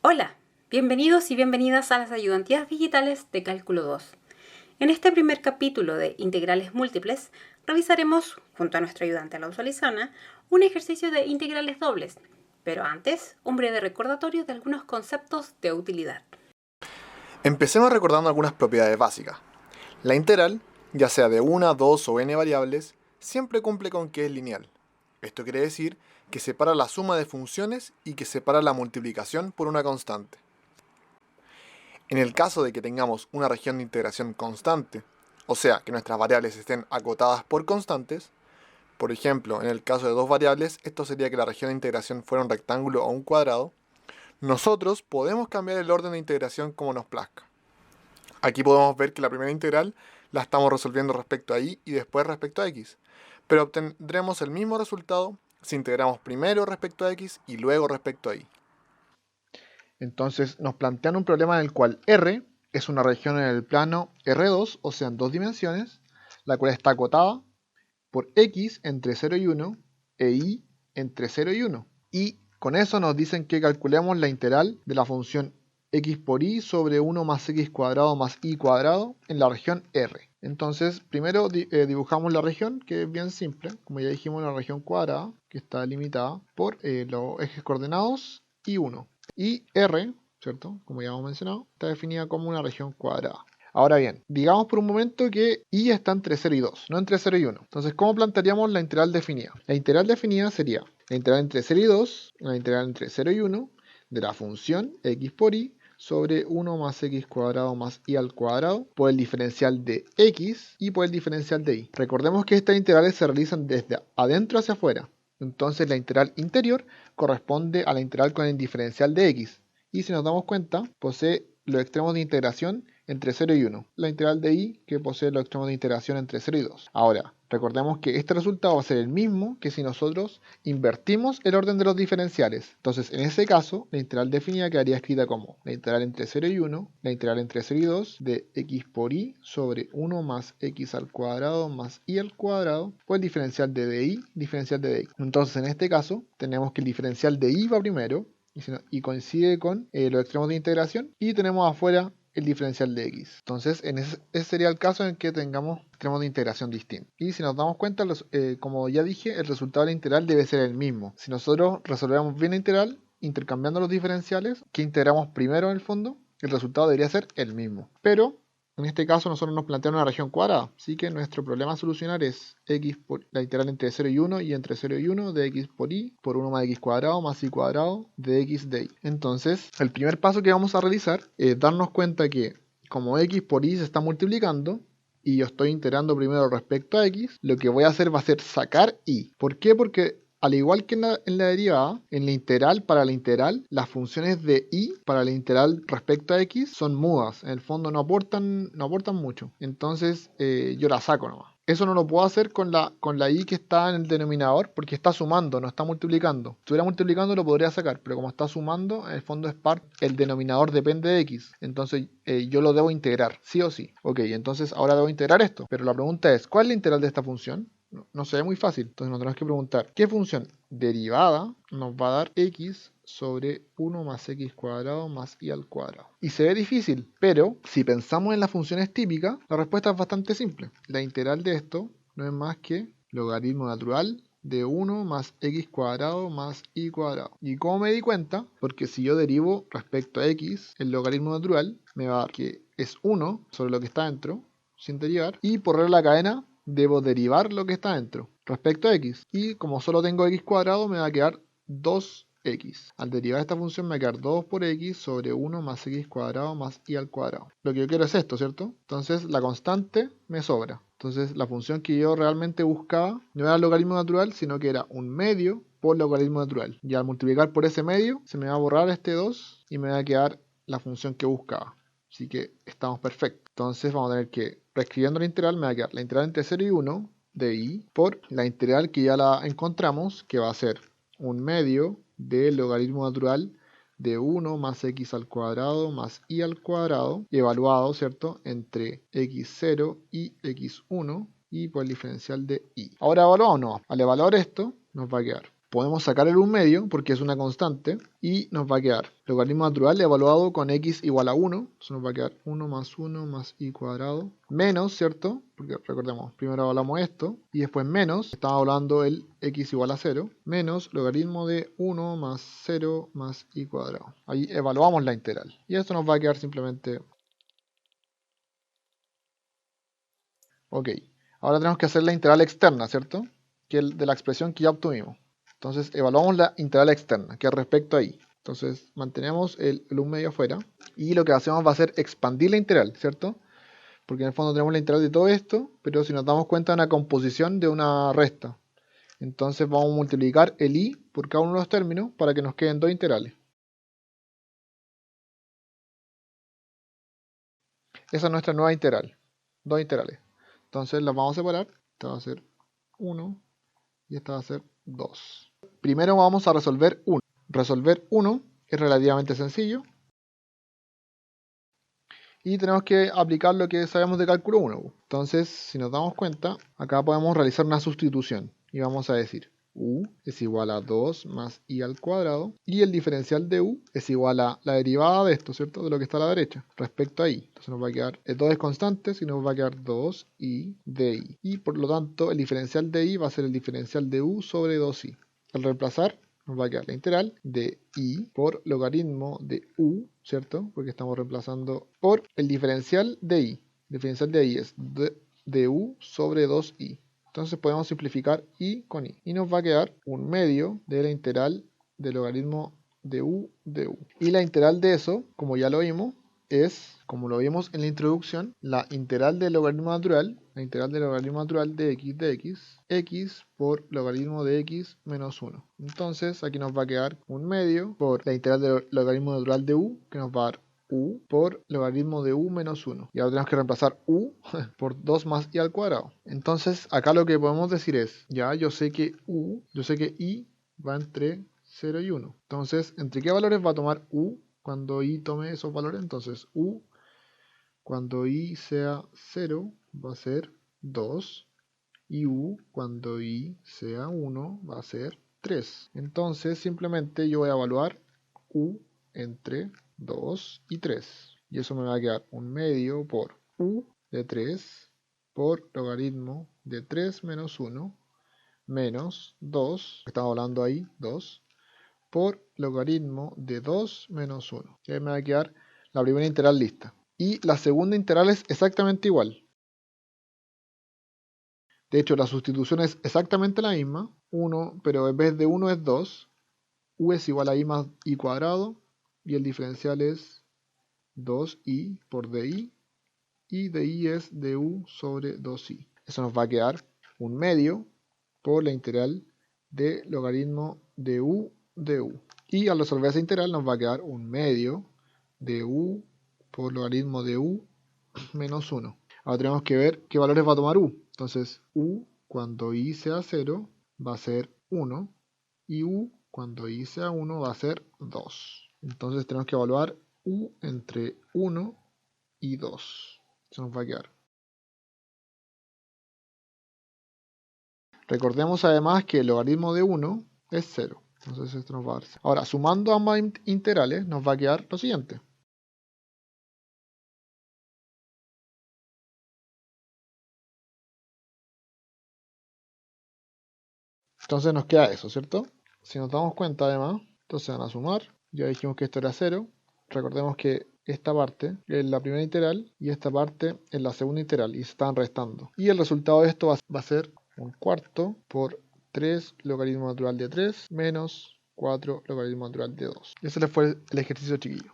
Hola, bienvenidos y bienvenidas a las ayudantías digitales de Cálculo 2. En este primer capítulo de Integrales Múltiples, realizaremos, junto a nuestra ayudante Laura Lizana, un ejercicio de integrales dobles. Pero antes, un breve recordatorio de algunos conceptos de utilidad. Empecemos recordando algunas propiedades básicas. La integral, ya sea de una, dos o n variables, siempre cumple con que es lineal. Esto quiere decir que separa la suma de funciones y que separa la multiplicación por una constante. En el caso de que tengamos una región de integración constante, o sea, que nuestras variables estén acotadas por constantes, por ejemplo, en el caso de dos variables, esto sería que la región de integración fuera un rectángulo o un cuadrado, nosotros podemos cambiar el orden de integración como nos plazca. Aquí podemos ver que la primera integral la estamos resolviendo respecto a y después respecto a x, pero obtendremos el mismo resultado si integramos primero respecto a x y luego respecto a y. Entonces nos plantean un problema en el cual R es una región en el plano R2, o sea en dos dimensiones, la cual está acotada por x entre 0 y 1 e y entre 0 y 1. Y con eso nos dicen que calculemos la integral de la función x por y sobre 1 más x cuadrado más y cuadrado en la región R. Entonces, primero dibujamos la región, que es bien simple. Como ya dijimos, una región cuadrada, que está limitada por los ejes coordenados y 1. Y R, ¿cierto? Como ya hemos mencionado, está definida como una región cuadrada. Ahora bien, digamos por un momento que y está entre 0 y 2, no entre 0 y 1. Entonces, ¿cómo plantearíamos la integral definida? La integral definida sería la integral entre 0 y 2, la integral entre 0 y 1 de la función x por y sobre 1 más x cuadrado más y al cuadrado por el diferencial de x y por el diferencial de y. Recordemos que estas integrales se realizan desde adentro hacia afuera. Entonces la integral interior corresponde a la integral con el diferencial de x. Y si nos damos cuenta, posee los extremos de integración entre 0 y 1. La integral de y que posee los extremos de integración entre 0 y 2. Ahora, recordemos que este resultado va a ser el mismo que si nosotros invertimos el orden de los diferenciales. Entonces, en ese caso, la integral definida quedaría escrita como la integral entre 0 y 1, la integral entre 0 y 2 de x por y sobre 1 más x al cuadrado más y al cuadrado por el diferencial de dy, diferencial de dy. Entonces, en este caso, tenemos que el diferencial de y va primero y coincide con los extremos de integración y tenemos afuera el diferencial de x. Entonces, ese sería el caso en que tengamos extremos de integración distintos. Y si nos damos cuenta, como ya dije, el resultado de la integral debe ser el mismo. Si nosotros resolvemos bien la integral, intercambiando los diferenciales que integramos primero en el fondo, el resultado debería ser el mismo. Pero en este caso nosotros nos planteamos una región cuadrada, así que nuestro problema a solucionar es x por la integral entre 0 y 1 y entre 0 y 1 de x por y por 1 más x cuadrado más y cuadrado de x de y. Entonces, el primer paso que vamos a realizar es darnos cuenta que como x por y se está multiplicando y yo estoy integrando primero respecto a x, lo que voy a hacer va a ser sacar y. ¿Por qué? Porque al igual que en la derivada, en la integral, para la integral, las funciones de y para la integral respecto a x son mudas. En el fondo no aportan mucho. Entonces yo la saco nomás. Eso no lo puedo hacer con la y que está en el denominador porque está sumando, no está multiplicando. Si estuviera multiplicando lo podría sacar, pero como está sumando, en el fondo es el denominador depende de x. Entonces yo lo debo integrar, sí o sí. Ok, entonces ahora debo integrar esto. Pero la pregunta es, ¿cuál es la integral de esta función? No se ve muy fácil, entonces nos tenemos que preguntar ¿qué función derivada nos va a dar x sobre 1 más x cuadrado más y al cuadrado? Y se ve difícil, pero si pensamos en las funciones típicas, la respuesta es bastante simple. La integral de esto no es más que logaritmo natural de 1 más x cuadrado más y cuadrado. ¿Y cómo me di cuenta? Porque si yo derivo respecto a x, el logaritmo natural me va a dar que es 1 sobre lo que está dentro, sin derivar, y por regla de la cadena debo derivar lo que está dentro respecto a x. Y como solo tengo x cuadrado, me va a quedar 2x. Al derivar esta función me va a quedar 2 por x sobre 1 más x cuadrado más y al cuadrado. Lo que yo quiero es esto, ¿cierto? Entonces la constante me sobra. Entonces la función que yo realmente buscaba no era el logaritmo natural, sino que era un medio por logaritmo natural. Y al multiplicar por ese medio, se me va a borrar este 2 y me va a quedar la función que buscaba. Así que estamos perfectos. Entonces vamos a tener que, reescribiendo la integral, me va a quedar la integral entre 0 y 1 de y por la integral que ya la encontramos, que va a ser un medio del logaritmo natural de 1 más x al cuadrado más y al cuadrado, evaluado, ¿cierto?, entre x0 y x1 y por el diferencial de y. Ahora evaluamos, no. Al evaluar esto, nos va a quedar. Podemos sacar el 1 medio porque es una constante y nos va a quedar logaritmo natural evaluado con x igual a 1. Eso nos va a quedar 1 más y cuadrado menos, ¿cierto? Porque recordemos, primero evaluamos esto y después menos, estamos hablando el x igual a 0, menos logaritmo de 1 más 0 más y cuadrado. Ahí evaluamos la integral y esto nos va a quedar simplemente... Ok, ahora tenemos que hacer la integral externa, ¿cierto? Que es de la expresión que ya obtuvimos. Entonces evaluamos la integral externa, que es respecto ahí. Entonces mantenemos el 1 medio afuera y lo que hacemos va a ser expandir la integral, ¿cierto? Porque en el fondo tenemos la integral de todo esto, pero si nos damos cuenta de una composición de una resta. Entonces vamos a multiplicar el i por cada uno de los términos para que nos queden dos integrales. Esa es nuestra nueva integral, dos integrales. Entonces las vamos a separar, esta va a ser 1 y esta va a ser 2. Primero vamos a resolver 1. Resolver 1 es relativamente sencillo. Y tenemos que aplicar lo que sabemos de cálculo 1. Entonces, si nos damos cuenta, acá podemos realizar una sustitución. Y vamos a decir, u es igual a 2 más i al cuadrado. Y el diferencial de u es igual a la derivada de esto, ¿cierto? De lo que está a la derecha, respecto a i. Entonces nos va a quedar, el 2 es constante, si nos va a quedar 2i de i. Y por lo tanto, el diferencial de i va a ser el diferencial de u sobre 2i. Al reemplazar, nos va a quedar la integral de i por logaritmo de u, ¿cierto? Porque estamos reemplazando por el diferencial de i. El diferencial de i es de u sobre 2i. Entonces podemos simplificar i con i. Y nos va a quedar un medio de la integral de logaritmo de u de u. Y la integral de eso, como ya lo vimos, es, como lo vimos en la introducción, la integral del logaritmo natural, la integral del logaritmo natural de x por logaritmo de x menos 1. Entonces aquí nos va a quedar un medio por la integral del logaritmo natural de u, que nos va a dar u por logaritmo de u menos 1. Y ahora tenemos que reemplazar u por 2 más i al cuadrado. Entonces acá lo que podemos decir es, ya yo sé que i va entre 0 y 1. Entonces, ¿entre qué valores va a tomar u cuando i tome esos valores? Entonces u cuando i sea 0 va a ser 2 y u cuando i sea 1 va a ser 3. Entonces simplemente yo voy a evaluar u entre 2 y 3. Y eso me va a quedar un medio por u de 3 por logaritmo de 3 menos 1 menos 2, estamos hablando ahí, 2, por logaritmo de 2 menos 1. Y ahí me va a quedar la primera integral lista. Y la segunda integral es exactamente igual. De hecho, la sustitución es exactamente la misma. 1, pero en vez de 1 es 2. U es igual a i más i cuadrado. Y el diferencial es 2i por di. Y di es du sobre 2i. Eso nos va a quedar un medio por la integral de logaritmo de u de u. Y al resolver esa integral nos va a quedar un medio de u por logaritmo de u menos 1. Ahora tenemos que ver qué valores va a tomar u. Entonces u cuando i sea 0 va a ser 1 y u cuando i sea 1 va a ser 2. Entonces tenemos que evaluar u entre 1 y 2. Eso nos va a quedar. Recordemos además que el logaritmo de 1 es 0. Entonces esto nos va a dar 0. Ahora, sumando ambas integrales nos va a quedar lo siguiente. Entonces nos queda eso, ¿cierto? Si nos damos cuenta además, entonces van a sumar. Ya dijimos que esto era 0. Recordemos que esta parte es la primera integral y esta parte es la segunda integral y se están restando. Y el resultado de esto va a ser un cuarto por 3 logaritmo natural de 3 menos 4 logaritmo natural de 2. Ese fue el ejercicio, chiquillo.